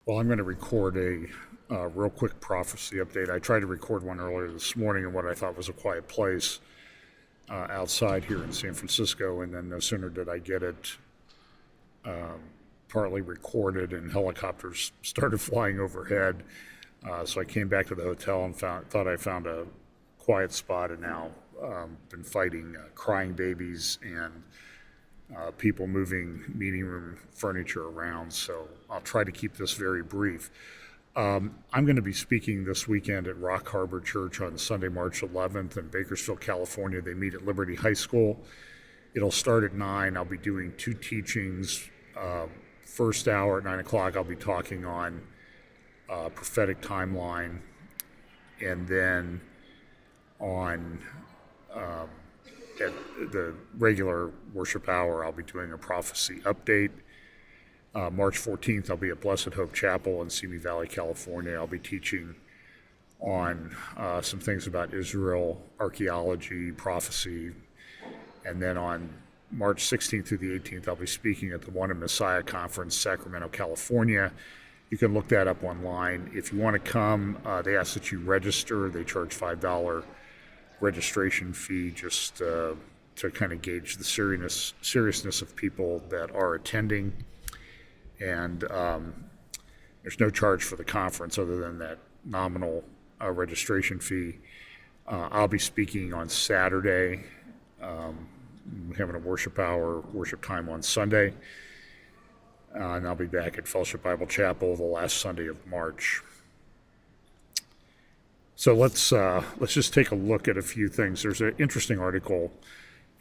Well, I'm going to record a real quick prophecy update. I tried to record one earlier this morning in what I thought was a quiet place outside here in San Francisco, and then no sooner did I get it partly recorded and helicopters started flying overhead. So I came back to the hotel and thought I found a quiet spot, and now been fighting crying babies and people moving meeting room furniture around. So I'll try to keep this very brief. I'm going to be speaking this weekend at Rock Harbor Church on Sunday, March 11th in Bakersfield, California. They meet at Liberty High School. It'll start at 9. I'll be doing 2 teachings. First hour at 9 o'clock, I'll be talking on prophetic timeline. And then on at the regular worship hour, I'll be doing a prophecy update. March 14th, I'll be at Blessed Hope Chapel in Simi Valley, California. I'll be teaching on some things about Israel, archaeology, prophecy. And then on March 16th through the 18th, I'll be speaking at the One in Messiah Conference, Sacramento, California. You can look that up online. If you want to come, they ask that you register. They charge $5 registration fee just to kind of gauge the seriousness of people that are attending. And there's no charge for the conference other than that nominal registration fee. I'll be speaking on Saturday, having a worship time on Sunday. And I'll be back at Fellowship Bible Chapel the last Sunday of March. So let's just take a look at a few things. There's an interesting article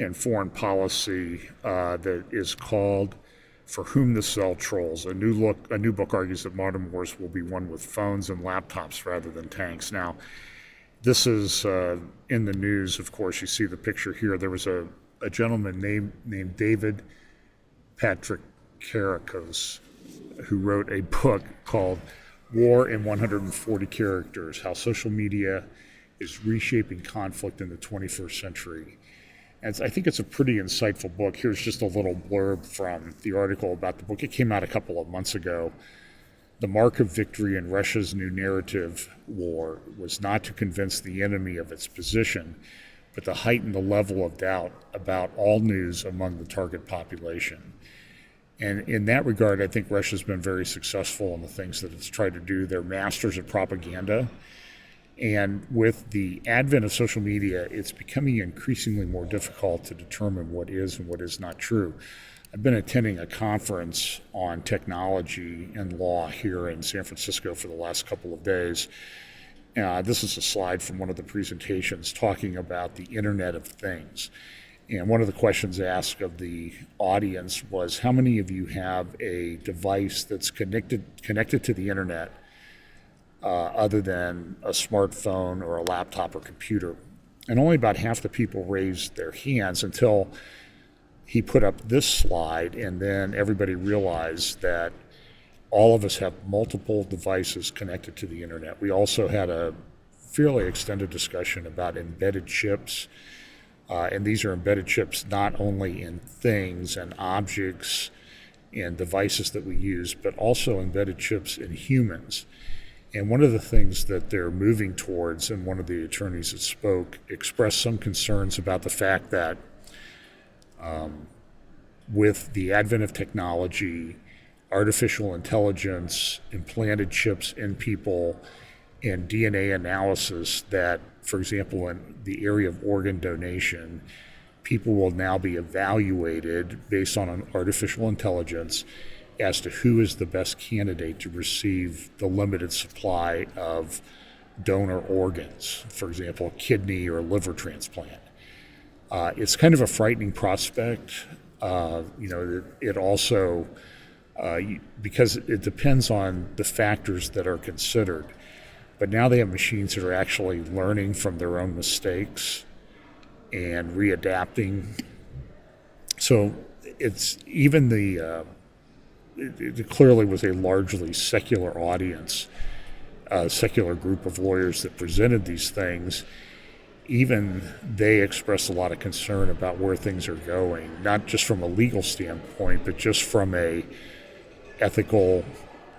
in Foreign Policy that is called "For Whom the Cell Trolls." A new book argues that modern wars will be won with phones and laptops rather than tanks. Now, this is in the news. Of course, you see the picture here. There was a gentleman named David Patrick Caracos who wrote a book called "War in 140 Characters: How Social Media is Reshaping Conflict in the 21st Century." And I think it's a pretty insightful book. Here's just a little blurb from the article about the book. It came out a couple of months ago. The mark of victory in Russia's new narrative war was not to convince the enemy of its position, but to heighten the level of doubt about all news among the target population. And in that regard, I think Russia's been very successful in the things that it's tried to do. They're masters at propaganda. And with the advent of social media, it's becoming increasingly more difficult to determine what is and what is not true. I've been attending a conference on technology and law here in San Francisco for the last couple of days. This is a slide from one of the presentations talking about the Internet of Things. And one of the questions asked of the audience was, how many of you have a device that's connected to the internet other than a smartphone or a laptop or computer? And only about half the people raised their hands until he put up this slide, and then everybody realized that all of us have multiple devices connected to the internet. We also had a fairly extended discussion about embedded chips. And these are embedded chips not only in things and objects and devices that we use, but also embedded chips in humans. And one of the things that they're moving towards, and one of the attorneys that spoke expressed some concerns about the fact that with the advent of technology, artificial intelligence, implanted chips in people, and DNA analysis, that, for example, in the area of organ donation, people will now be evaluated based on an artificial intelligence as to who is the best candidate to receive the limited supply of donor organs, for example, a kidney or a liver transplant. It's kind of a frightening prospect. It also, because it depends on the factors that are considered. But now they have machines that are actually learning from their own mistakes and readapting. So it's even it clearly was a largely secular audience, a secular group of lawyers that presented these things. Even they expressed a lot of concern about where things are going, not just from a legal standpoint, but just from a ethical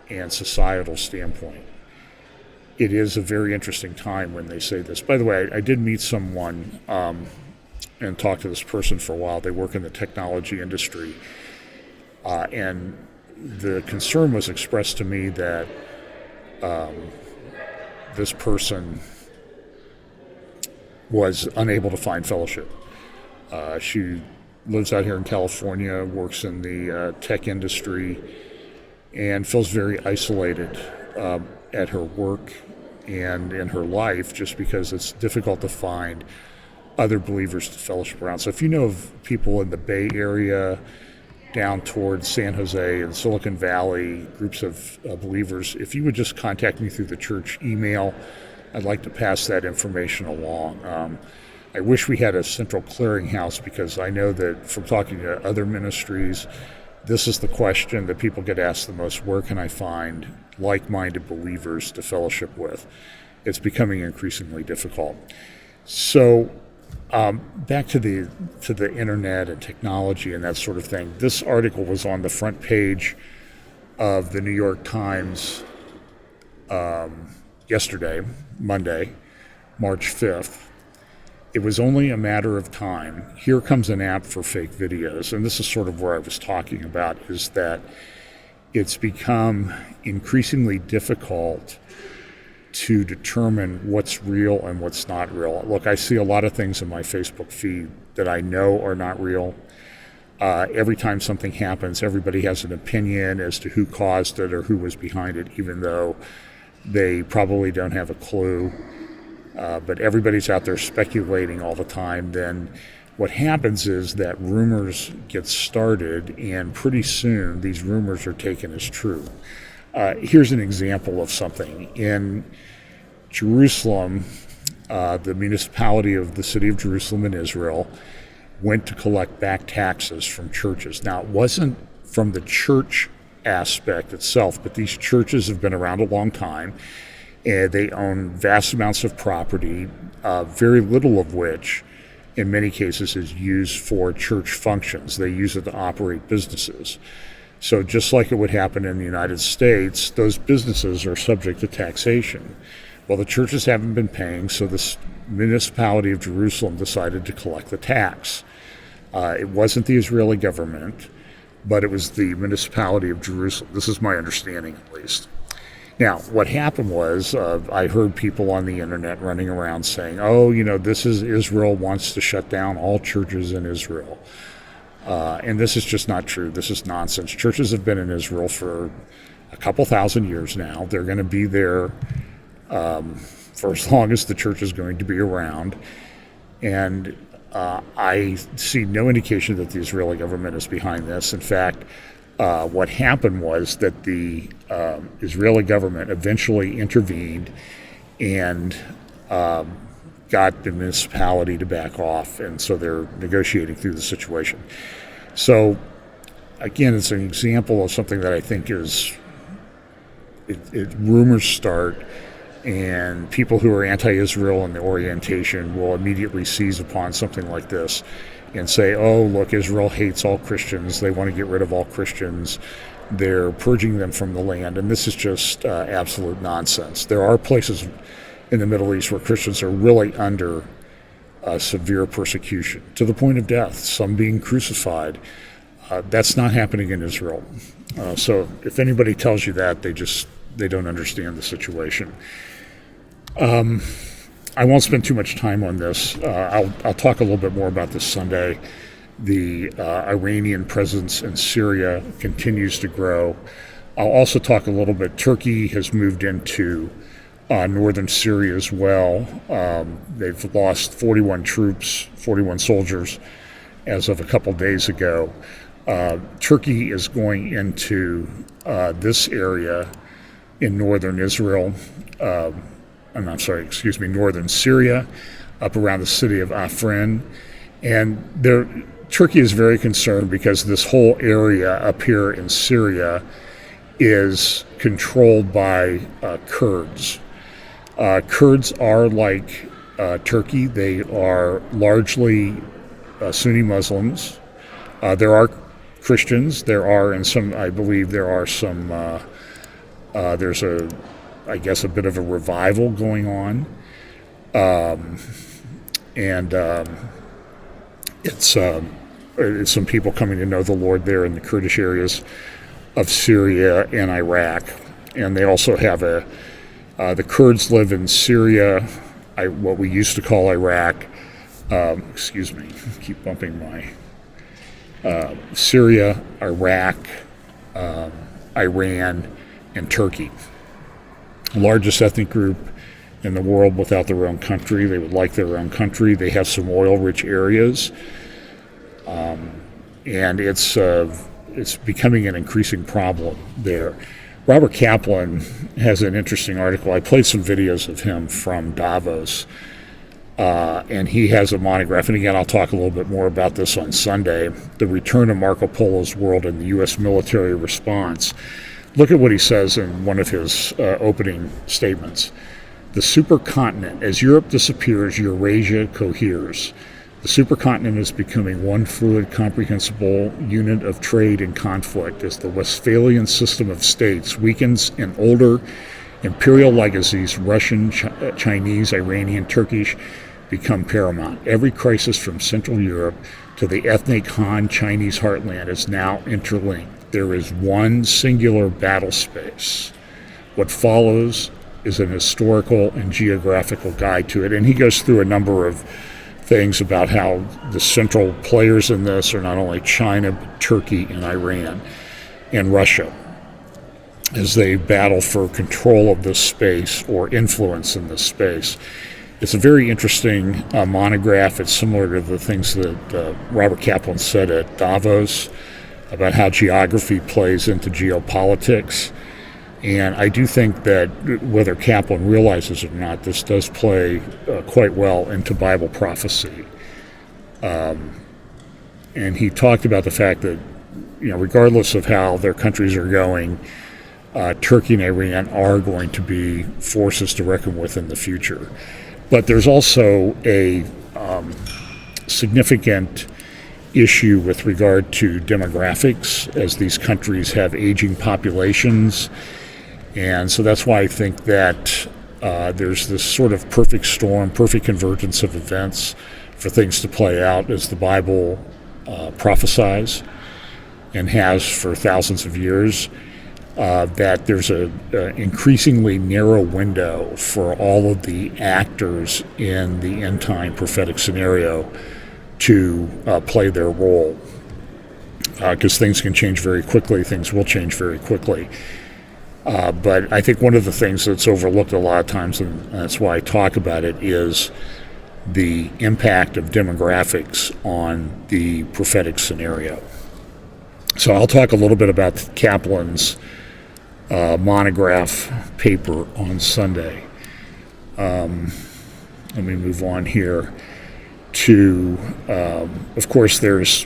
and societal standpoint. It is a very interesting time when they say this. By the way, I did meet someone and talk to this person for a while. They work in the technology industry. And the concern was expressed to me that this person was unable to find fellowship. She lives out here in California, works in the tech industry, and feels very isolated at her work and in her life just because it's difficult to find other believers to fellowship around. So if you know of people in the Bay Area, down towards San Jose and Silicon Valley, groups of believers, if you would just contact me through the church email, I'd like to pass that information along. I wish we had a central clearinghouse, because I know that from talking to other ministries, this is the question that people get asked the most: where can I find like-minded believers to fellowship with? It's becoming increasingly difficult. So back to the internet and technology and that sort of thing. This article was on the front page of the New York Times yesterday, Monday, March 5th. It was only a matter of time. Here comes an app for fake videos. And this is sort of where I was talking about, is that it's become increasingly difficult to determine what's real and what's not real. Look, I see a lot of things in my Facebook feed that I know are not real. Every time something happens, everybody has an opinion as to who caused it or who was behind it, even though they probably don't have a clue. But everybody's out there speculating all the time. Then what happens is that rumors get started, and pretty soon these rumors are taken as true. Here's an example of something. In Jerusalem, the municipality of the city of Jerusalem in Israel went to collect back taxes from churches. Now, it wasn't from the church aspect itself, but these churches have been around a long time, and they own vast amounts of property, very little of which, in many cases, is used for church functions. They use it to operate businesses. So just like it would happen in the United States, those businesses are subject to taxation. Well, the churches haven't been paying, so the municipality of Jerusalem decided to collect the tax. It wasn't the Israeli government, but it was the municipality of Jerusalem. This is my understanding, at least. Now, what happened was, I heard people on the internet running around saying, oh, this is Israel wants to shut down all churches in Israel. And this is just not true. This is nonsense. Churches have been in Israel for a couple thousand years now. They're going to be there for as long as the church is going to be around. And I see no indication that the Israeli government is behind this. In fact, what happened was that the Israeli government eventually intervened and got the municipality to back off, and so they're negotiating through the situation. So, again, it's an example of something that I think is, rumors start, and people who are anti-Israel in the orientation will immediately seize upon something like this and say, oh, look, Israel hates all Christians. They want to get rid of all Christians. They're purging them from the land. And this is just absolute nonsense. There are places in the Middle East where Christians are really under severe persecution, to the point of death, some being crucified. That's not happening in Israel. So if anybody tells you that, they don't understand the situation. I won't spend too much time on this. I'll talk a little bit more about this Sunday. The Iranian presence in Syria continues to grow. I'll also talk a little bit. Turkey has moved into northern Syria as well. They've lost 41 troops, 41 soldiers as of a couple days ago. Turkey is going into this area in northern Israel. Northern Syria, up around the city of Afrin. And Turkey is very concerned because this whole area up here in Syria is controlled by Kurds. Kurds are like Turkey. They are largely Sunni Muslims. There are Christians. I believe there are some There's I guess, a bit of a revival going on, and it's some people coming to know the Lord there in the Kurdish areas of Syria and Iraq, and they also have the Kurds live in Syria, what we used to call Iraq. Excuse me, keep bumping my Syria, Iraq, Iran, and Turkey. Largest ethnic group in the world without their own country. They would like their own country. They have some oil-rich areas, and it's becoming an increasing problem there. Robert Kaplan has an interesting article. I played some videos of him from Davos, and he has a monograph. And again, I'll talk a little bit more about this on Sunday. The Return of Marco Polo's World and the U.S. Military Response. Look at what he says in one of his opening statements. The supercontinent, as Europe disappears, Eurasia coheres. The supercontinent is becoming one fluid, comprehensible unit of trade and conflict as the Westphalian system of states weakens and older imperial legacies, Russian, Chinese, Iranian, Turkish, become paramount. Every crisis from Central Europe to the ethnic Han Chinese heartland is now interlinked. There is one singular battle space. What follows is an historical and geographical guide to it. And he goes through a number of things about how the central players in this are not only China, but Turkey and Iran and Russia as they battle for control of this space or influence in this space. It's a very interesting monograph. It's similar to the things that Robert Kaplan said at Davos about how geography plays into geopolitics. And I do think that whether Kaplan realizes it or not, this does play quite well into Bible prophecy. And he talked about the fact that, regardless of how their countries are going, Turkey and Iran are going to be forces to reckon with in the future. But there's also a significant issue with regard to demographics as these countries have aging populations. And so that's why I think that there's this sort of perfect storm, perfect convergence of events for things to play out as the Bible prophesies and has for thousands of years. That there's an increasingly narrow window for all of the actors in the end-time prophetic scenario to play their role. Because things can change very quickly, things will change very quickly. But I think one of the things that's overlooked a lot of times, and that's why I talk about it, is the impact of demographics on the prophetic scenario. So I'll talk a little bit about Kaplan's monograph paper on Sunday. Let me move on here to, of course, there's,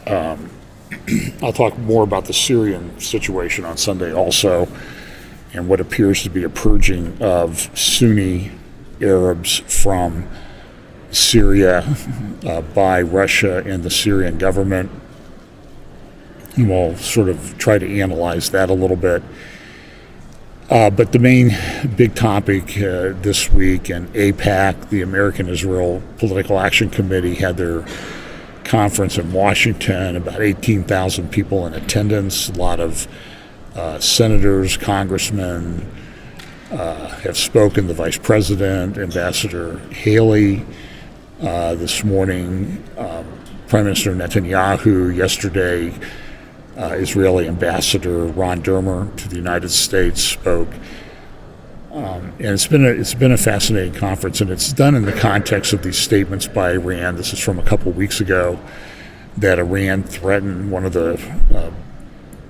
I'll talk more about the Syrian situation on Sunday also, and what appears to be a purging of Sunni Arabs from Syria by Russia and the Syrian government. We'll sort of try to analyze that a little bit. But the main big topic this week in AIPAC, the American Israel Political Action Committee, had their conference in Washington, about 18,000 people in attendance. A lot of senators, congressmen have spoken. The vice president, Ambassador Haley this morning, Prime Minister Netanyahu yesterday, Israeli Ambassador Ron Dermer to the United States spoke, and it's been a fascinating conference, and it's done in the context of these statements by Iran. This is from a couple weeks ago, that Iran threatened one of the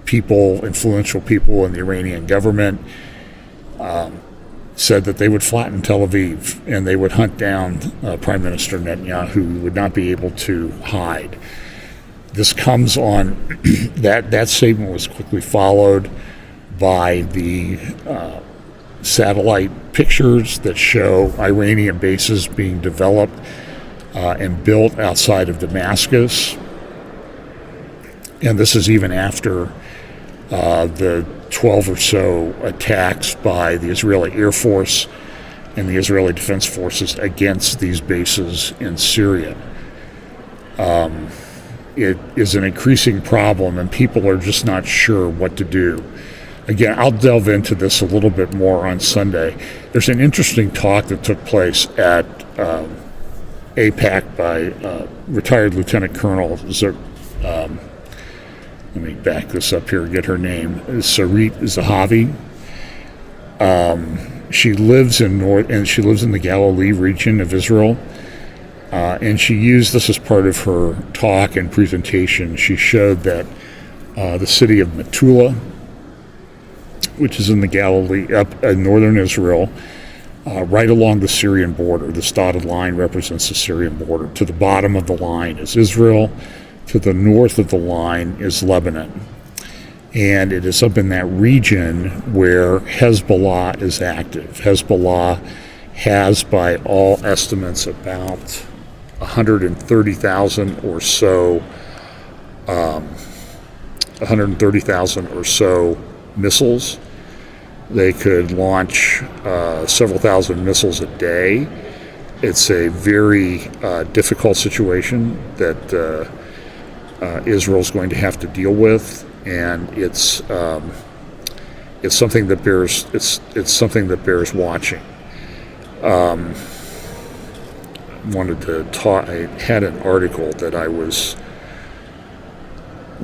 influential people in the Iranian government, said that they would flatten Tel Aviv and they would hunt down Prime Minister Netanyahu, who would not be able to hide. This comes on, that statement was quickly followed by the satellite pictures that show Iranian bases being developed and built outside of Damascus. And this is even after the 12 or so attacks by the Israeli Air Force and the Israeli Defense Forces against these bases in Syria. It is an increasing problem, and people are just not sure what to do. Again, I'll delve into this a little bit more on Sunday. There's an interesting talk that took place at AIPAC by retired Lieutenant Colonel, let me back this up here and get her name, Sarit Zahavi. She lives in the Galilee region of Israel. And she used this as part of her talk and presentation. She showed that the city of Metula, which is in the Galilee, up in northern Israel, right along the Syrian border. This dotted line represents the Syrian border. To the bottom of the line is Israel. To the north of the line is Lebanon. And it is up in that region where Hezbollah is active. Hezbollah has, by all estimates, about 130,000 or so missiles. They could launch several thousand missiles a day. It's a very difficult situation that Israel's going to have to deal with, and it's something that bears watching. Wanted to talk. I had an article that I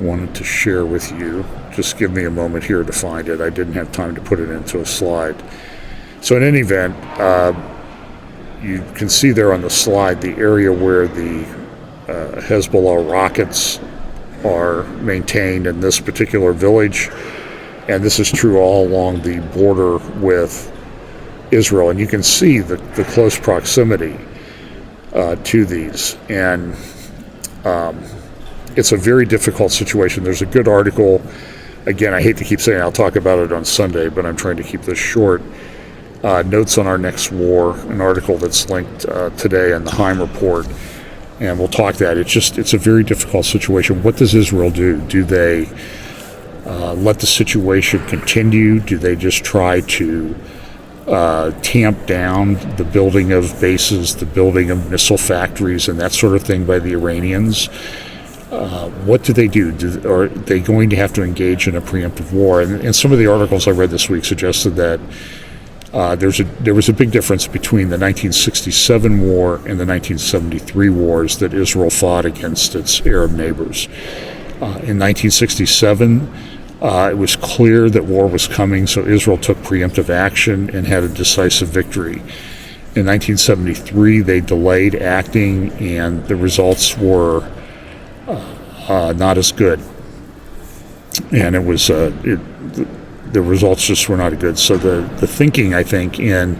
wanted to share with you. Just give me a moment here to find it. I didn't have time to put it into a slide. So in any event, you can see there on the slide the area where the Hezbollah rockets are maintained in this particular village, and this is true all along the border with Israel. And you can see the close proximity to these, and it's a very difficult situation. There's a good article. Again, I hate to keep saying I'll talk about it on Sunday, but I'm trying to keep this short. Notes on Our Next War, an article that's linked today in the Heim Report, and we'll talk that. It's a very difficult situation. What does Israel do? Do they let the situation continue? Do they just try to tamp down the building of bases, the building of missile factories, and that sort of thing by the Iranians? What do they do? Are they going to have to engage in a preemptive war? And some of the articles I read this week suggested that there was a big difference between the 1967 war and the 1973 wars that Israel fought against its Arab neighbors. In 1967, it was clear that war was coming, so Israel took preemptive action and had a decisive victory. In 1973, they delayed acting, and the results were not as good. And the results just were not good. So the thinking, I think, in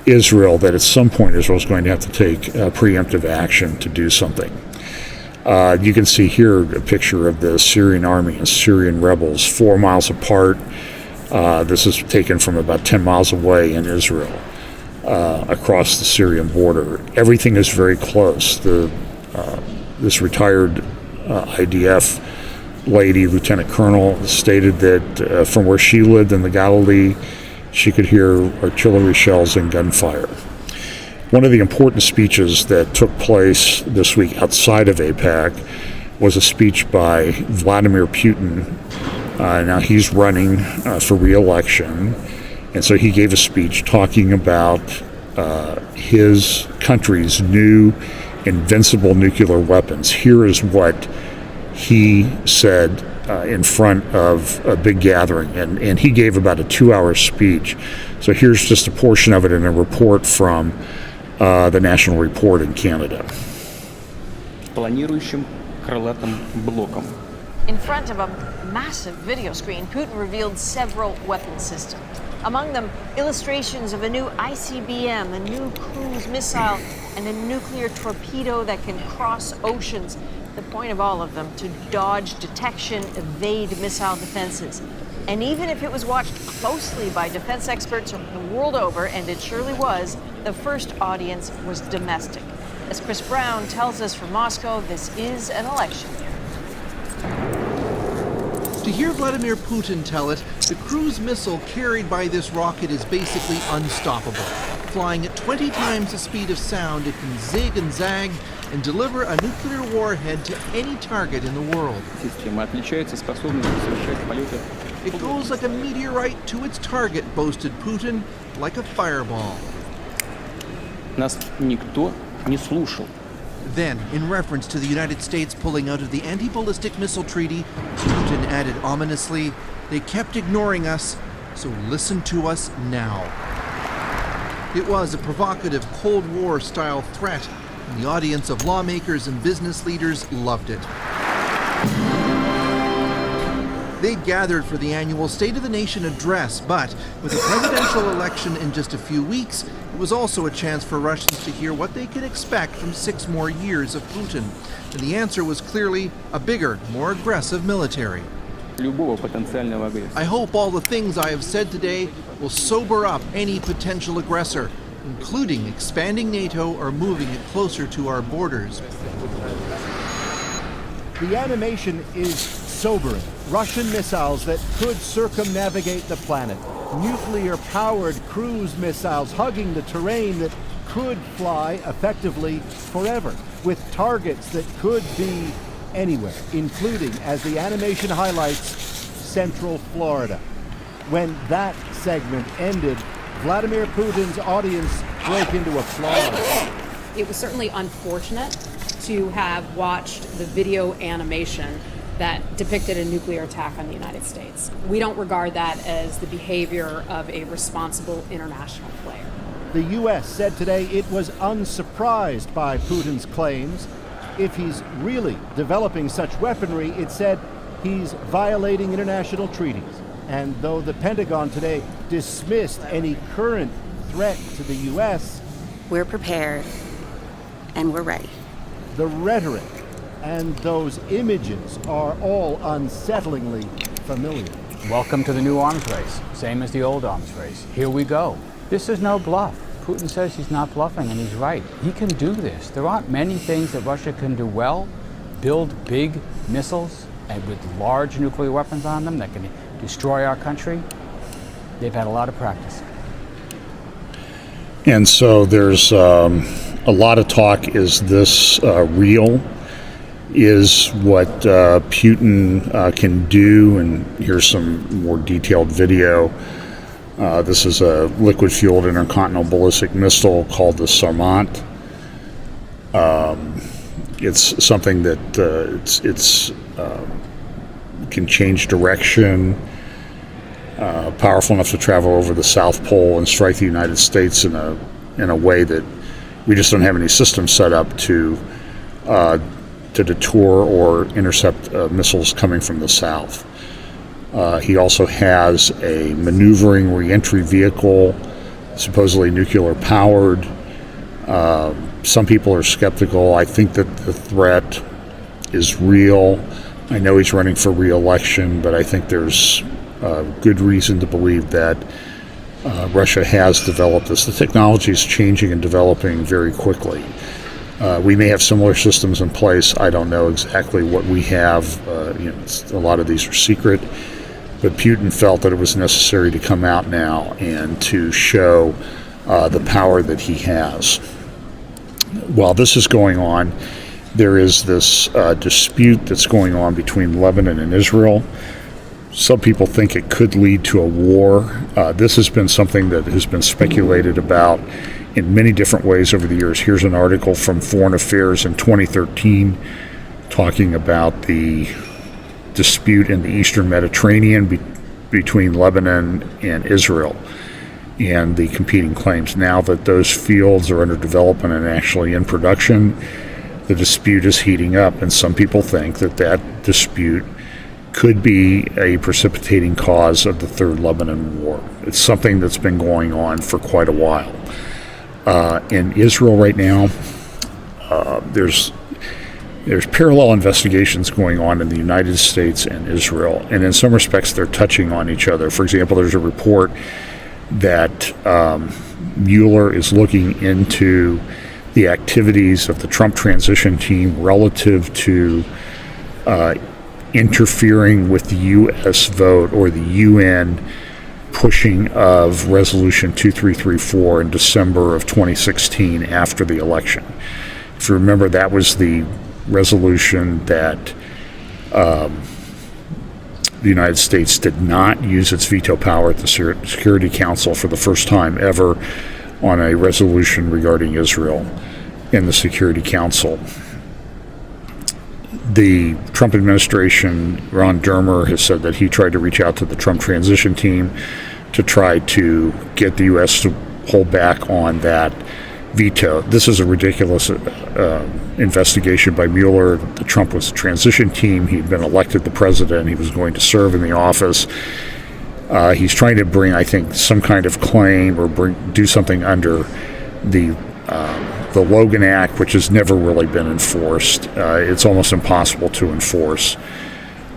Israel that at some point Israel is going to have to take preemptive action to do something. You can see here a picture of the Syrian army and Syrian rebels 4 miles apart. This is taken from about 10 miles away in Israel, across the Syrian border. Everything is very close. This retired IDF lady, Lieutenant Colonel, stated that from where she lived in the Galilee, she could hear artillery shells and gunfire. One of the important speeches that took place this week outside of AIPAC was a speech by Vladimir Putin. Now he's running for re-election, and so he gave a speech talking about his country's new invincible nuclear weapons. Here is what he said in front of a big gathering, and he gave about a 2-hour speech. So here's just a portion of it in a report from the National Report in Canada. In front of a massive video screen, Putin revealed several weapon systems. Among them, illustrations of a new ICBM, a new cruise missile, and a nuclear torpedo that can cross oceans. The point of all of them, to dodge detection, evade missile defenses. And even if it was watched closely by defense experts the world over, and it surely was, the first audience was domestic. As Chris Brown tells us from Moscow, this is an election year. To hear Vladimir Putin tell it, the cruise missile carried by this rocket is basically unstoppable. Flying at 20 times the speed of sound, it can zig and zag and deliver a nuclear warhead to any target in the world. Система отличается способностью совершать полеты. It goes like a meteorite to its target, boasted Putin, like a fireball. Нас никто не слушал. Then, in reference to the United States pulling out of the anti-ballistic missile treaty, Putin added ominously, "They kept ignoring us, so listen to us now." It was a provocative Cold War-style threat, and the audience of lawmakers and business leaders loved it. They gathered for the annual State of the Nation address, but with the presidential election in just a few weeks, it was also a chance for Russians to hear what they could expect from 6 more years of Putin. And the answer was clearly a bigger, more aggressive military. Любого потенциального агрессора. I hope all the things I have said today will sober up any potential aggressor, including expanding NATO or moving it closer to our borders. The animation is sobering. Russian missiles that could circumnavigate the planet. Nuclear-powered cruise missiles hugging the terrain that could fly effectively forever, with targets that could be anywhere, including, as the animation highlights, Central Florida. When that segment ended, Vladimir Putin's audience broke into applause. It was certainly unfortunate to have watched the video animation that depicted a nuclear attack on the United States. We don't regard that as the behavior of a responsible international player. The U.S. said today it was unsurprised by Putin's claims. If he's really developing such weaponry, it said he's violating international treaties. And though the Pentagon today dismissed any current threat to the U.S., we're prepared and we're ready. The rhetoric and those images are all unsettlingly familiar. Welcome to the new arms race, same as the old arms race. Here we go. This is no bluff. Putin says he's not bluffing, and he's right. He can do this. There aren't many things that Russia can do well. Build big missiles and with large nuclear weapons on them that can destroy our country. They've had a lot of practice. And so there's a lot of talk, is this real? Is what Putin can do? And here's some more detailed video. This is a liquid-fueled intercontinental ballistic missile called the Sarmat. It's something that it's can change direction, powerful enough to travel over the South Pole and strike the United States in a way that we just don't have any systems set up to detour or intercept missiles coming from the south. He also has a maneuvering reentry vehicle, supposedly nuclear powered. Some people are skeptical. I think that the threat is real. I know he's running for re-election, but I think there's good reason to believe that Russia has developed this. The technology is changing and developing very quickly. We may have similar systems in place. I don't know exactly what we have. A lot of these are secret. But Putin felt that it was necessary to come out now and to show the power that he has. While this is going on, there is this dispute that's going on between Lebanon and Israel. Some people think it could lead to a war. This has been something that has been speculated about in many different ways over the years. Here's an article from Foreign Affairs in 2013 talking about the dispute in the Eastern Mediterranean between Lebanon and Israel and the competing claims. Now that those fields are under development and actually in production, the dispute is heating up, and some people think that that dispute could be a precipitating cause of the Third Lebanon War. It's something that's been going on for quite a while. In Israel right now, there's parallel investigations going on in the United States and Israel, and in some respects they're touching on each other. For example, there's a report that Mueller is looking into the activities of the Trump transition team relative to interfering with the U.S. vote or the UN pushing of Resolution 2334 in December of 2016 after the election. If you remember, that was the resolution that the United States did not use its veto power at the Security Council for the first time ever on a resolution regarding Israel in the Security Council. The Trump administration, Ron Dermer, has said that he tried to reach out to the Trump transition team to try to get the U.S. to hold back on that veto. This is a ridiculous investigation by Mueller. The Trump was the transition team. He'd been elected the president. He was going to serve in the office. He's trying to bring, I think, some kind of claim or do something under the Logan Act, which has never really been enforced. It's almost impossible to enforce,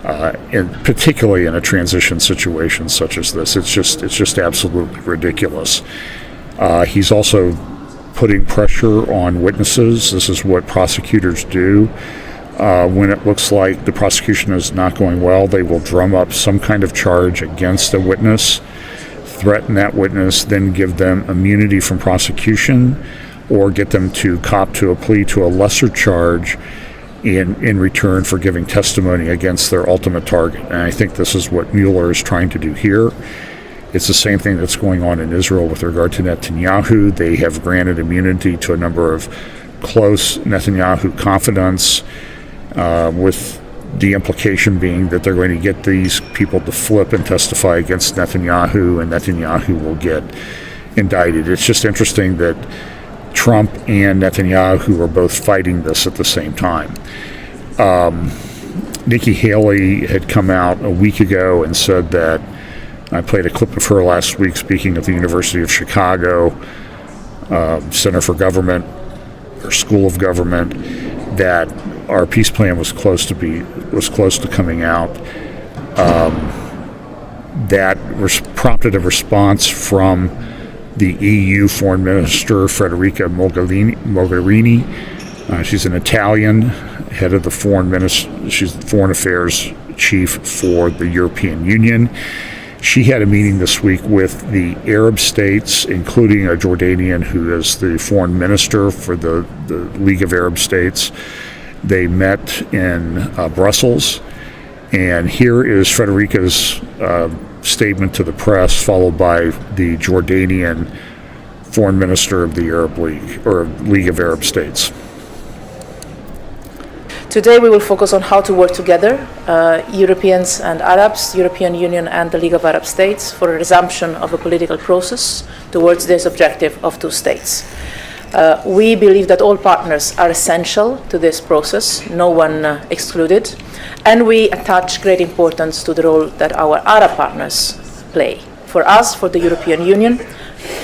and particularly in a transition situation such as this. It's just absolutely ridiculous. He's also putting pressure on witnesses. This is what prosecutors do. When it looks like the prosecution is not going well, they will drum up some kind of charge against a witness, threaten that witness, then give them immunity from prosecution, or get them to cop to a plea to a lesser charge in return for giving testimony against their ultimate target. And I think this is what Mueller is trying to do here. It's the same thing that's going on in Israel with regard to Netanyahu. They have granted immunity to a number of close Netanyahu confidants, with the implication being that they're going to get these people to flip and testify against Netanyahu, and Netanyahu will get indicted. It's just interesting that Trump and Netanyahu are both fighting this at the same time. Nikki Haley had come out a week ago and said that, I played a clip of her last week speaking at the University of Chicago Center for Government or School of Government, that our peace plan was close to coming out. That prompted a response from the EU Foreign Minister Federica Mogherini. She's an Italian, head of the she's the Foreign Affairs Chief for the European Union. She had a meeting this week with the Arab states, including a Jordanian who is the foreign minister for the League of Arab States. They met in Brussels, and here is Federica's statement to the press, followed by the Jordanian foreign minister of the Arab League, or League of Arab States. Today we will focus on how to work together, Europeans and Arabs, European Union and the League of Arab States, for a resumption of a political process towards this objective of two states. We believe that all partners are essential to this process, no one excluded, and we attach great importance to the role that our Arab partners play. For us, for the European Union,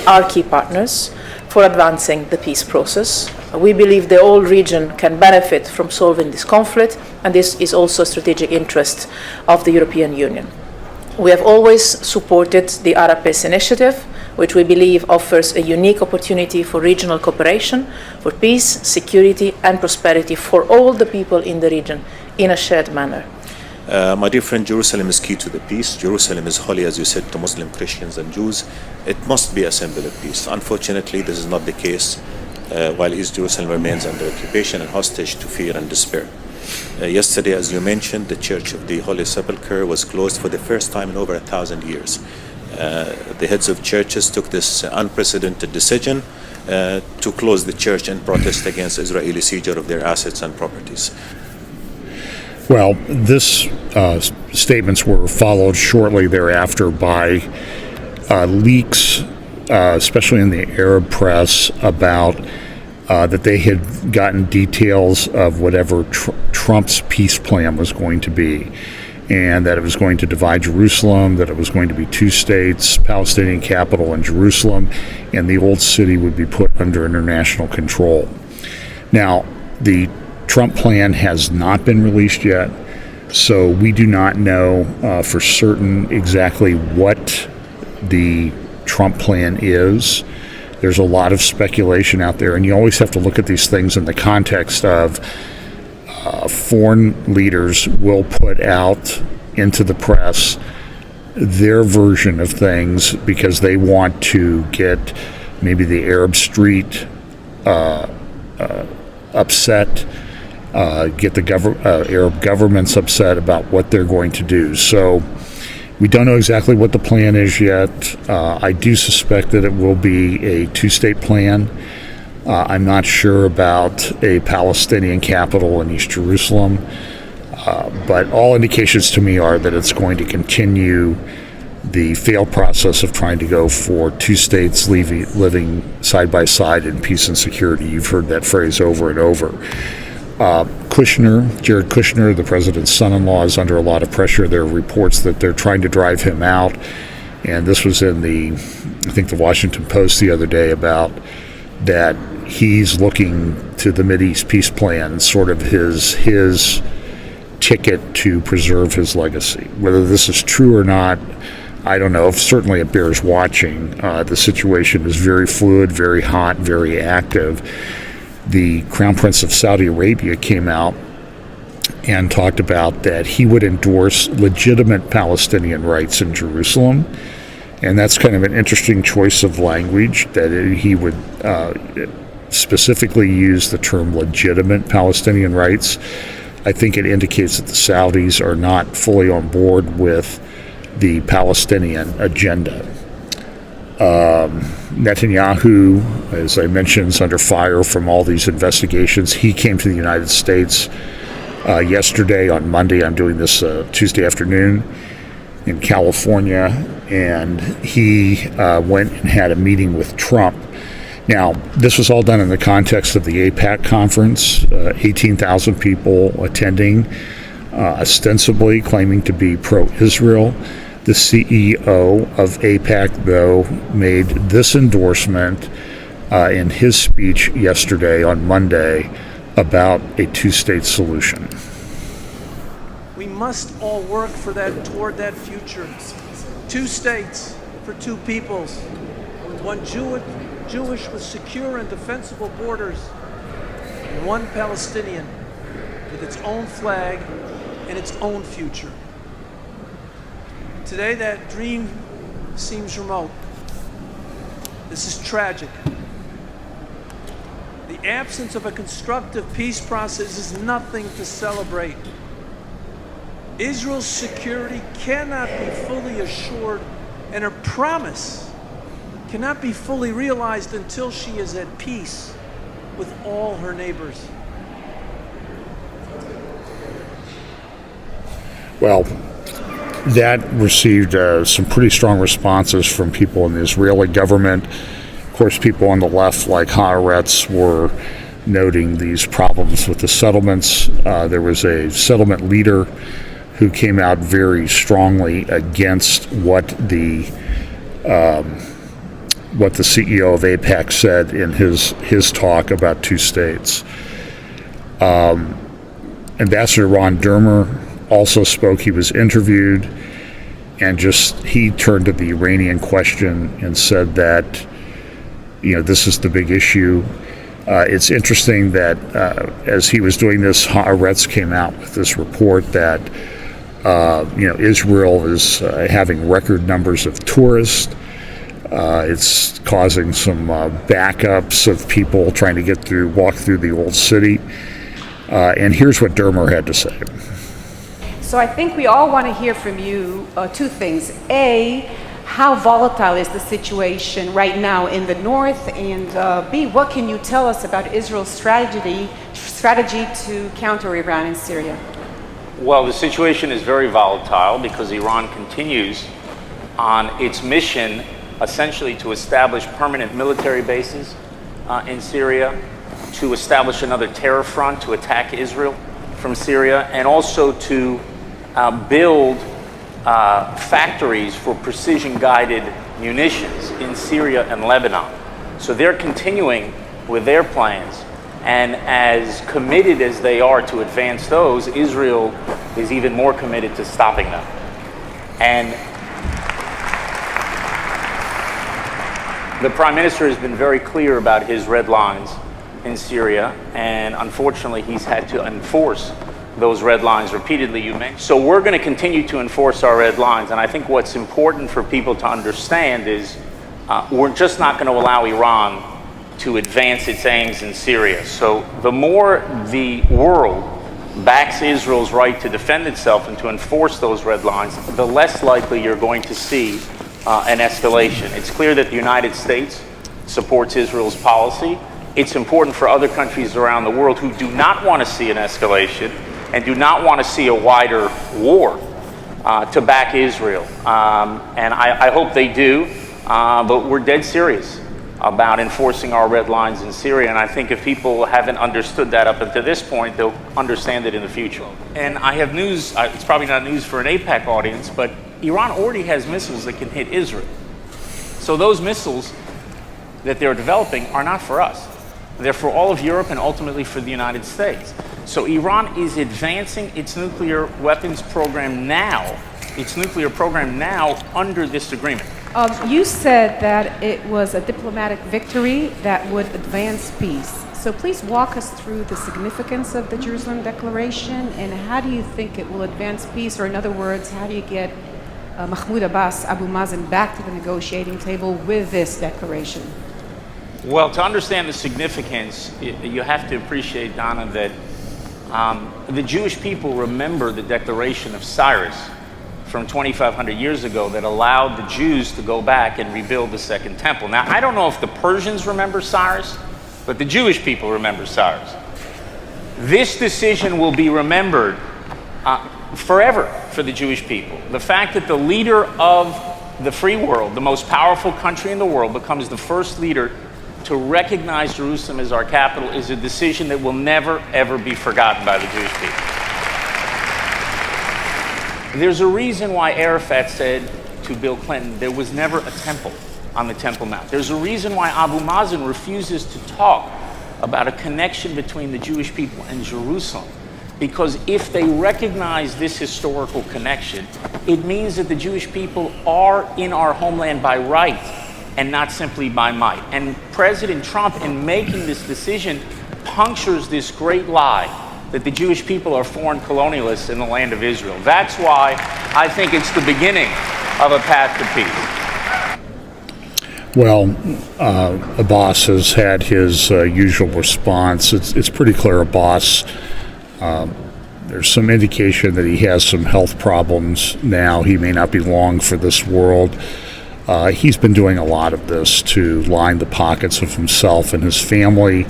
our key partners, for advancing the peace process. We believe the whole region can benefit from solving this conflict, and this is also a strategic interest of the European Union. We have always supported the Arab Peace Initiative, which we believe offers a unique opportunity for regional cooperation, for peace, security, and prosperity for all the people in the region in a shared manner. My dear friend, Jerusalem is key to the peace. Jerusalem is holy, as you said, to Muslim, Christians, and Jews. It must be a symbol of peace. Unfortunately, this is not the case, while East Jerusalem remains under occupation and hostage to fear and despair. Yesterday, as you mentioned, the Church of the Holy Sepulchre was closed for the first time in over 1,000 years. The heads of churches took this unprecedented decision to close the church in protest against Israeli seizure of their assets and properties. Well, this statements were followed shortly thereafter by leaks, especially in the Arab press, about that they had gotten details of whatever Trump's peace plan was going to be, and that it was going to divide Jerusalem, that it was going to be two states, Palestinian capital in Jerusalem, and the old city would be put under international control. Now, the Trump plan has not been released yet, so we do not know for certain exactly what the Trump plan is. There's a lot of speculation out there, and you always have to look at these things in the context of foreign leaders will put out into the press their version of things because they want to get maybe the Arab street upset, get the Arab governments upset about what they're going to do. So we don't know exactly what the plan is yet. I do suspect that it will be a two-state plan. I'm not sure about a Palestinian capital in East Jerusalem, but all indications to me are that it's going to continue the failed process of trying to go for two states living side by side in peace and security. You've heard that phrase over and over. Jared Kushner, the president's son-in-law, is under a lot of pressure. There are reports that they're trying to drive him out, and this was in the Washington Post the other day about that he's looking to the Mideast peace plan, sort of his ticket to preserve his legacy. Whether this is true or not, I don't know. Certainly it bears watching. The situation is very fluid, very hot, very active. The Crown Prince of Saudi Arabia came out and talked about that he would endorse legitimate Palestinian rights in Jerusalem. And that's kind of an interesting choice of language, that he would specifically use the term legitimate Palestinian rights. I think it indicates that the Saudis are not fully on board with the Palestinian agenda. Netanyahu, as I mentioned, is under fire from all these investigations. He came to the United States yesterday. On Monday, I'm doing this Tuesday afternoon in California, and he went and had a meeting with Trump. Now, this was all done in the context of the AIPAC conference, 18,000 people attending, ostensibly claiming to be pro-Israel. The CEO of AIPAC, though, made this endorsement in his speech yesterday on Monday about a two-state solution. We must all work toward that future. Two states for two peoples, one Jewish with secure and defensible borders, and one Palestinian with its own flag and its own future. Today, that dream seems remote. This is tragic. The absence of a constructive peace process is nothing to celebrate. Israel's security cannot be fully assured, and her promise cannot be fully realized until she is at peace with all her neighbors. Well, that received some pretty strong responses from people in the Israeli government. Of course, people on the left, like Haaretz, were noting these problems with the settlements. There was a settlement leader who came out very strongly against what the CEO of AIPAC said in his talk about two states. Ambassador Ron Dermer also spoke. He was interviewed, and he turned to the Iranian question and said that, this is the big issue. It's interesting that as he was doing this, Haaretz came out with this report that Israel is having record numbers of tourists. It's causing some backups of people trying to walk through the old city. And here's what Dermer had to say. So I think we all want to hear from you two things. A, how volatile is the situation right now in the north? And B, what can you tell us about Israel's strategy to counter Iran in Syria? Well, the situation is very volatile because Iran continues on its mission essentially to establish permanent military bases in Syria, to establish another terror front to attack Israel from Syria, and also to build factories for precision-guided munitions in Syria and Lebanon. So they're continuing with their plans, and as committed as they are to advance those, Israel is even more committed to stopping them. And the Prime Minister has been very clear about his red lines in Syria, and unfortunately he's had to enforce those red lines repeatedly, you mentioned. So we're going to continue to enforce our red lines. And I think what's important for people to understand is we're just not going to allow Iran to advance its aims in Syria. So the more the world backs Israel's right to defend itself and to enforce those red lines, the less likely you're going to see an escalation. It's clear that the United States supports Israel's policy. It's important for other countries around the world who do not want to see an escalation and do not want to see a wider war to back Israel. And I hope they do, but we're dead serious about enforcing our red lines in Syria. And I think if people haven't understood that up until this point, they'll understand it in the future. And I have news, it's probably not news for an APAC audience, but Iran already has missiles that can hit Israel. So those missiles that they're developing are not for us. They're for all of Europe and ultimately for the United States. So Iran is advancing its nuclear weapons program now, under this agreement. You said that it was a diplomatic victory that would advance peace. So please walk us through the significance of the Jerusalem Declaration and how do you think it will advance peace? Or in other words, how do you get Mahmoud Abbas, Abu Mazen back to the negotiating table with this declaration? Well, to understand the significance, you have to appreciate, Donna, that the Jewish people remember the declaration of Cyrus from 2,500 years ago that allowed the Jews to go back and rebuild the Second Temple. Now, I don't know if the Persians remember Cyrus, but the Jewish people remember Cyrus. This decision will be remembered forever for the Jewish people. The fact that the leader of the free world, the most powerful country in the world, becomes the first leader to recognize Jerusalem as our capital is a decision that will never, ever be forgotten by the Jewish people. There's a reason why Arafat said to Bill Clinton, there was never a temple on the Temple Mount. There's a reason why Abu Mazen refuses to talk about a connection between the Jewish people and Jerusalem. Because if they recognize this historical connection, it means that the Jewish people are in our homeland by right and not simply by might. And President Trump, in making this decision, punctures this great lie that the Jewish people are foreign colonialists in the land of Israel. That's why I think it's the beginning of a path to peace. Well, Abbas has had his usual response. It's pretty clear Abbas, there's some indication that he has some health problems now. He may not be long for this world. He's been doing a lot of this to line the pockets of himself and his family.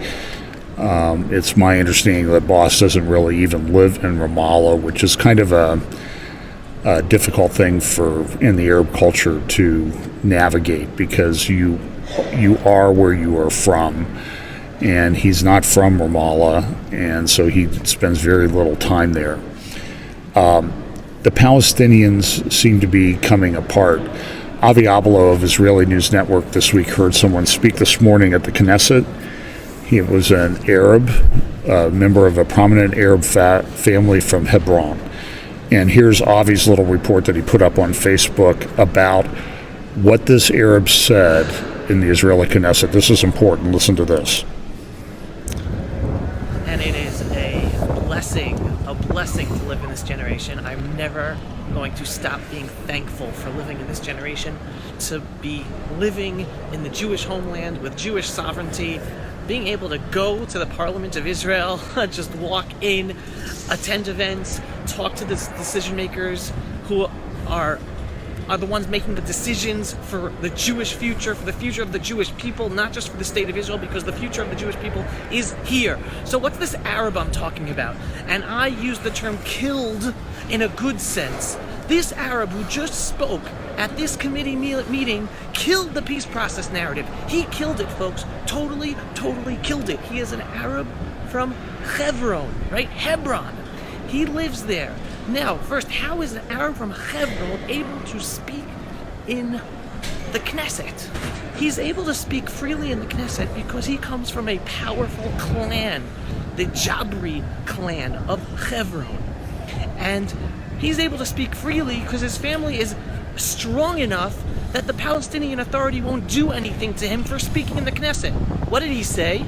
It's my understanding that Abbas doesn't really even live in Ramallah, which is kind of a difficult thing in the Arab culture to navigate because you are where you are from, and he's not from Ramallah, and so he spends very little time there. The Palestinians seem to be coming apart. Avi Abelo of Israeli News Network this week heard someone speak this morning at the Knesset. He was an Arab, member of a prominent Arab family from Hebron. And here's Avi's little report that he put up on Facebook about what this Arab said in the Israeli Knesset. This is important. Listen to this. And it is a blessing to live in this generation. I'm never going to stop being thankful for living in this generation, to be living in the Jewish homeland with Jewish sovereignty, being able to go to the Parliament of Israel, just walk in, attend events, talk to the decision makers who are the ones making the decisions for the Jewish future, for the future of the Jewish people, not just for the state of Israel, because the future of the Jewish people is here. So what's this Arab I'm talking about? And I use the term killed in a good sense. This Arab who just spoke at this committee meeting killed the peace process narrative. He killed it, folks. Totally killed it. He is an Arab from Hebron, right? Hebron. He lives there. Now, first, how is an Arab from Hebron able to speak in the Knesset? He's able to speak freely in the Knesset because he comes from a powerful clan, the Jabri clan of Hebron. And he's able to speak freely because his family is strong enough that the Palestinian Authority won't do anything to him for speaking in the Knesset. What did he say?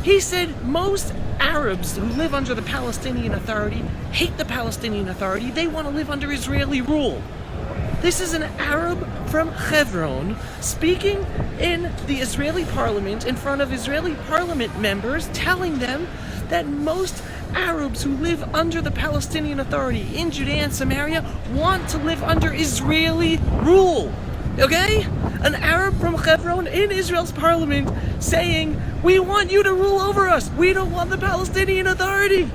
He said most Arabs who live under the Palestinian Authority hate the Palestinian Authority. They want to live under Israeli rule. This is an Arab from Hebron speaking in the Israeli parliament in front of Israeli parliament members, telling them that most Arabs who live under the Palestinian Authority in Judea and Samaria want to live under Israeli rule. Okay? An Arab from Hebron in Israel's parliament saying, we want you to rule over us. We don't want the Palestinian Authority.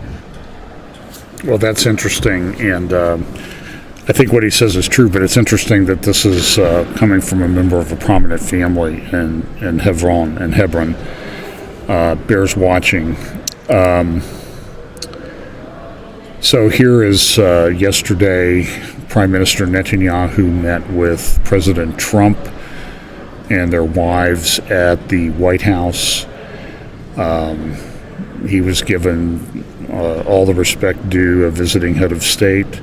Well, that's interesting, and I think what he says is true, but it's interesting that this is coming from a member of a prominent family in Hebron. Bears watching. So here is yesterday, Prime Minister Netanyahu met with President Trump and their wives at the White House. He was given all the respect due a visiting head of state.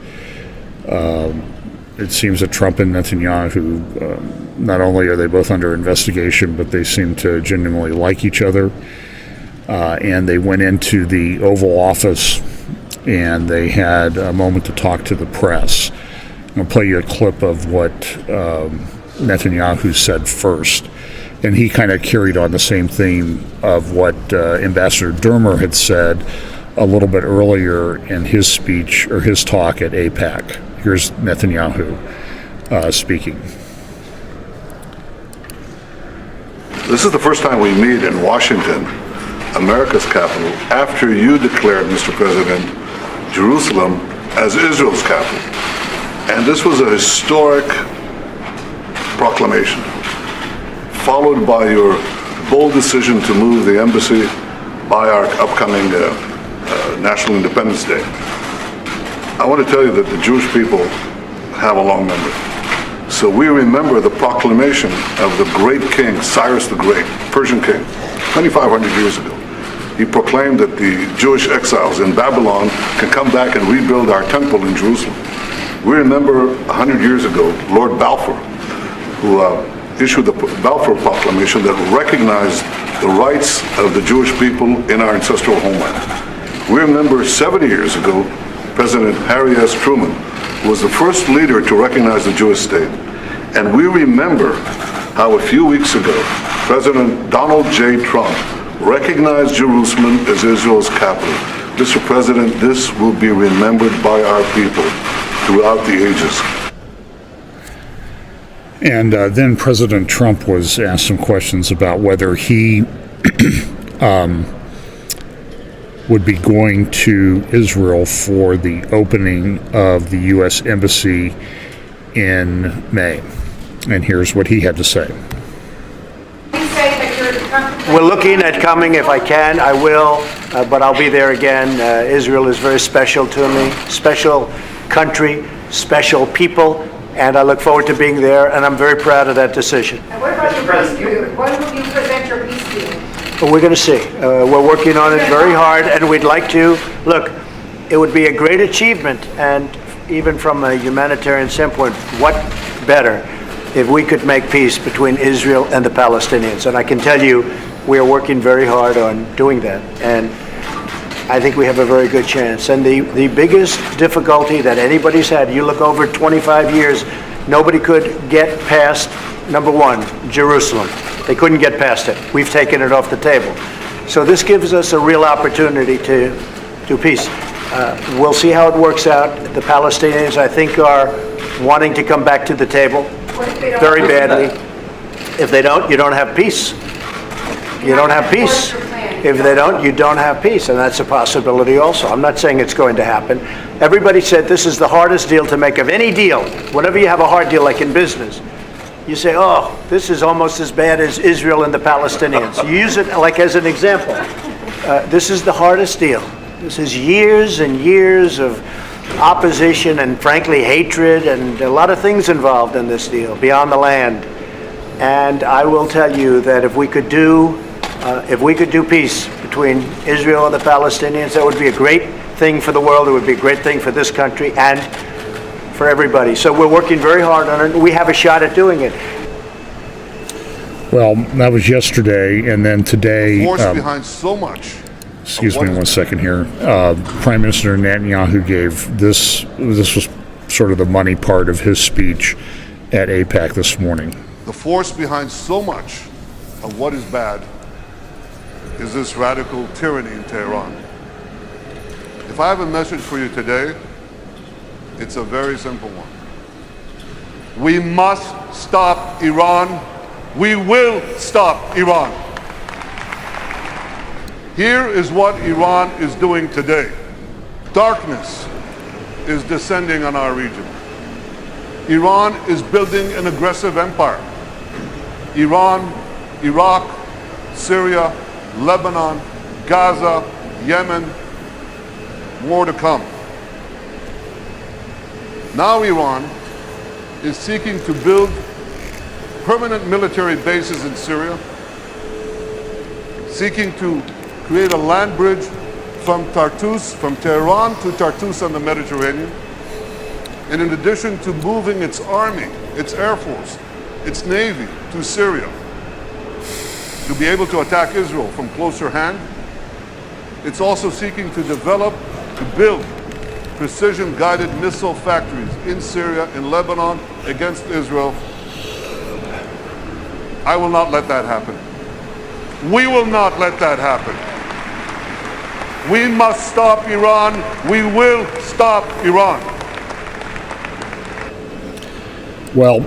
It seems that Trump and Netanyahu, not only are they both under investigation, but they seem to genuinely like each other. And they went into the Oval Office and they had a moment to talk to the press. I'll play you a clip of what Netanyahu said first. And he kind of carried on the same theme of what Ambassador Dermer had said a little bit earlier in his speech or his talk at AIPAC. Here's Netanyahu speaking. This is the first time we meet in Washington, America's capital, after you declared, Mr. President, Jerusalem as Israel's capital. And this was a historic proclamation, followed by your bold decision to move the embassy by our upcoming National Independence Day. I want to tell you that the Jewish people have a long memory. So we remember the proclamation of the great king, Cyrus the Great, Persian king, 2,500 years ago. He proclaimed that the Jewish exiles in Babylon can come back and rebuild our temple in Jerusalem. We remember 100 years ago, Lord Balfour, who issued the Balfour Proclamation that recognized the rights of the Jewish people in our ancestral homeland. We remember 70 years ago, President Harry S. Truman was the first leader to recognize the Jewish state. And we remember how a few weeks ago, President Donald J. Trump recognized Jerusalem as Israel's capital. Mr. President, this will be remembered by our people throughout the ages. And then President Trump was asked some questions about whether he would be going to Israel for the opening of the U.S. Embassy in May. And here's what he had to say. We're looking at coming. If I can, I will, but I'll be there again. Israel is very special to me, special country, special people, and I look forward to being there, and I'm very proud of that decision. And what about your peace deal? When will you present your peace deal? But we're going to see. We're working on it very hard, and we'd like to. Look, it would be a great achievement, and even from a humanitarian standpoint, what better if we could make peace between Israel and the Palestinians. And I can tell you, we are working very hard on doing that, and I think we have a very good chance. And the biggest difficulty that anybody's had, you look over 25 years, nobody could get past, number one, Jerusalem. They couldn't get past it. We've taken it off the table. So this gives us a real opportunity to do peace. We'll see how it works out. The Palestinians, I think, are wanting to come back to the table very badly. If they don't, you don't have peace. You don't have peace. If they don't, you don't have peace, and that's a possibility also. I'm not saying it's going to happen. Everybody said this is the hardest deal to make of any deal. Whenever you have a hard deal, like in business, you say, oh, this is almost as bad as Israel and the Palestinians. You use it like as an example. This is the hardest deal. This is years and years of opposition and, frankly, hatred and a lot of things involved in this deal beyond the land. And I will tell you that if we could do peace between Israel and the Palestinians, that would be a great thing for the world. It would be a great thing for this country and for everybody. So we're working very hard on it. We have a shot at doing it. Well, that was yesterday, and then today. The force behind so much excuse me 1 second here. Prime Minister Netanyahu gave this was sort of the money part of his speech at AIPAC this morning. The force behind so much of what is bad is this radical tyranny in Tehran. If I have a message for you today, it's a very simple one. We must stop Iran. We will stop Iran. Here is what Iran is doing today. Darkness is descending on our region. Iran is building an aggressive empire. Iran, Iraq, Syria, Lebanon, Gaza, Yemen, more to come. Now Iran is seeking to build permanent military bases in Syria, seeking to create a land bridge from Tartus, from Tehran to Tartus on the Mediterranean, and in addition to moving its army, its air force, its navy to Syria, to be able to attack Israel from closer hand, it's also seeking to develop, to build precision-guided missile factories in Syria, in Lebanon, against Israel. I will not let that happen. We will not let that happen. We must stop Iran. We will stop Iran. Well,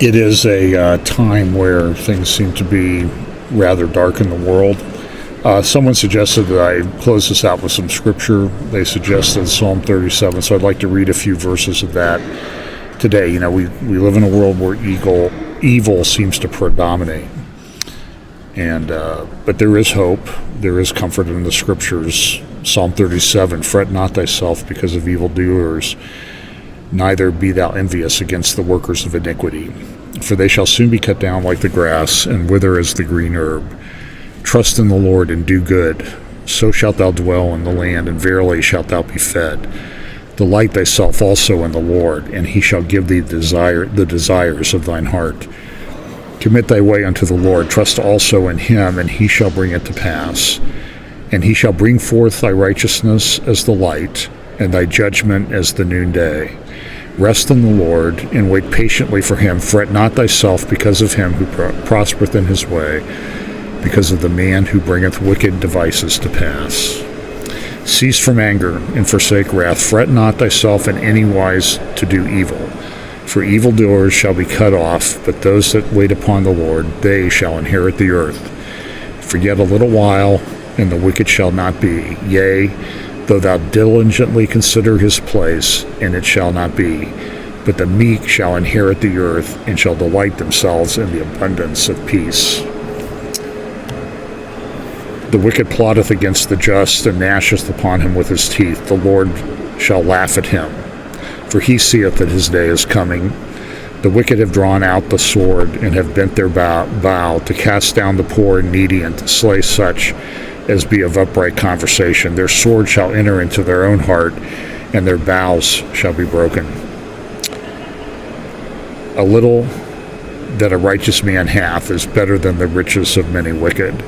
it is a time where things seem to be rather dark in the world. Someone suggested that I close this out with some scripture. They suggested Psalm 37, so I'd like to read a few verses of that today. You know, we live in a world where evil seems to predominate. And but there is hope, there is comfort in the scriptures. Psalm 37, fret not thyself because of evildoers, neither be thou envious against the workers of iniquity. For they shall soon be cut down like the grass, and wither as the green herb. Trust in the Lord and do good, so shalt thou dwell in the land, and verily shalt thou be fed. Delight thyself also in the Lord, and he shall give thee the desires of thine heart. Commit thy way unto the Lord, trust also in him, and he shall bring it to pass. And he shall bring forth thy righteousness as the light, and thy judgment as the noonday. Rest in the Lord, and wait patiently for him. Fret not thyself because of him who prospereth in his way, because of the man who bringeth wicked devices to pass. Cease from anger, and forsake wrath. Fret not thyself in any wise to do evil. For evildoers shall be cut off, but those that wait upon the Lord, they shall inherit the earth. For yet a little while, and the wicked shall not be. Yea, though thou diligently consider his place, and it shall not be. But the meek shall inherit the earth, and shall delight themselves in the abundance of peace. The wicked plotteth against the just, and gnasheth upon him with his teeth. The Lord shall laugh at him, for he seeth that his day is coming. The wicked have drawn out the sword, and have bent their bow to cast down the poor and needy, and to slay such as be of upright conversation. Their sword shall enter into their own heart, and their bows shall be broken. A little that a righteous man hath is better than the riches of many wicked.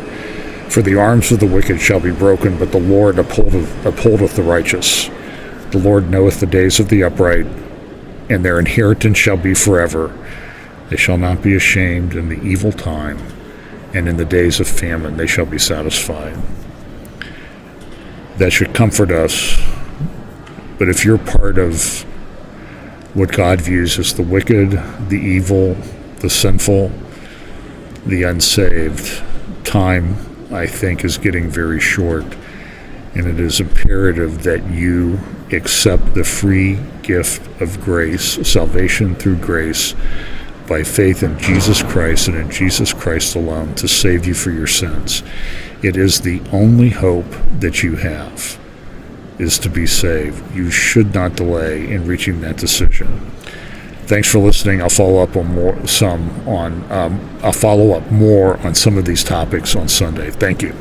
For the arms of the wicked shall be broken, but the Lord upholdeth the righteous. The Lord knoweth the days of the upright, and their inheritance shall be forever. They shall not be ashamed in the evil time, and in the days of famine they shall be satisfied. That should comfort us. But if you're part of what God views as the wicked, the evil, the sinful, the unsaved, time, I think, is getting very short. And it is imperative that you accept the free gift of grace, salvation through grace, by faith in Jesus Christ and in Jesus Christ alone to save you for your sins. It is the only hope that you have, is to be saved. You should not delay in reaching that decision. Thanks for listening. I'll follow up on more on some of these topics on Sunday. Thank you.